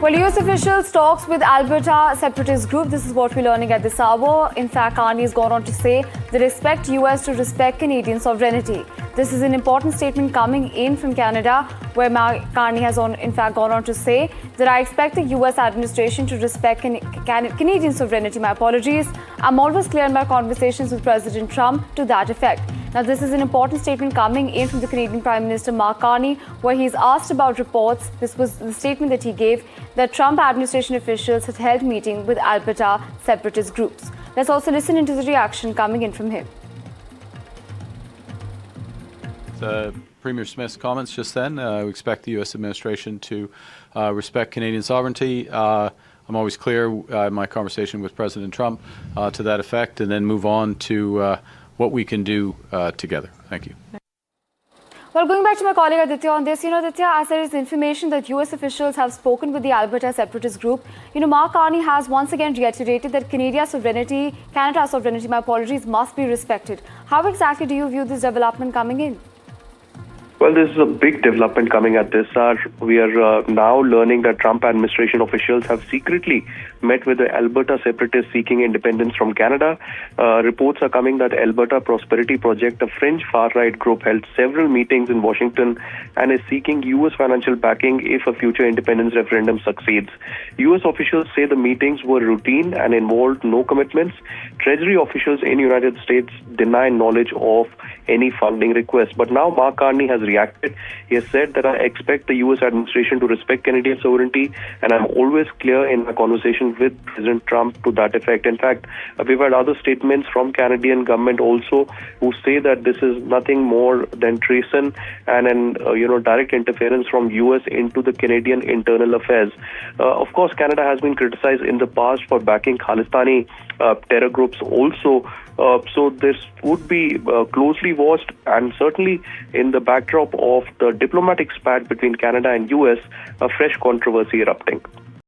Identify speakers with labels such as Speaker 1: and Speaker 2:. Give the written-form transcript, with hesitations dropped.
Speaker 1: Well, US officials talks with Alberta separatist group. This is what we're learning at this hour. In fact, Carney has gone on to say they expect US to respect Canadian sovereignty. This is an important statement coming in from Canada, where Mark Carney has in fact gone on to say that I expect the US administration to respect Canadian sovereignty. My apologies. I'm always clear in my conversations with President Trump to that effect. Now, this is an important statement coming in from the Canadian Prime Minister Mark Carney, where he's asked about reports. This was the statement that he gave that Trump administration officials had held meeting with Alberta separatist groups. Let's also listen into the reaction coming in from him.
Speaker 2: Premier Smith's comments just then. We expect the U.S. administration to respect Canadian sovereignty. I'm always clear in my conversation with President Trump to that effect, and then move on to what we can do together. Thank you.
Speaker 1: Well, going back to my colleague Aditya on this, Aditya, as there is information that US officials have spoken with the Alberta separatist group, Mark Carney has once again reiterated that Canada's sovereignty, my apologies, must be respected. How exactly do you view this development coming in?
Speaker 3: Well, this is a big development coming at this hour. We are now learning that Trump administration officials have secretly met with the Alberta separatists seeking independence from Canada. Reports are coming that Alberta Prosperity Project, a fringe far-right group, held several meetings in Washington and is seeking U.S. financial backing if a future independence referendum succeeds. U.S. officials say the meetings were routine and involved no commitments. Treasury officials in the United States deny knowledge of any funding request. But now Mark Carney has reacted. He has said that I expect the U.S. administration to respect Canadian sovereignty, and I'm always clear in my conversation with President Trump to that effect. In fact, we've had other statements from Canadian government also who say that this is nothing more than treason and an direct interference from U.S. into the Canadian internal affairs. Of course, Canada has been criticized in the past for backing Khalistani terror groups also. So this would be closely watched, and certainly in the backdrop of the diplomatic spat between Canada and US, a fresh controversy erupting.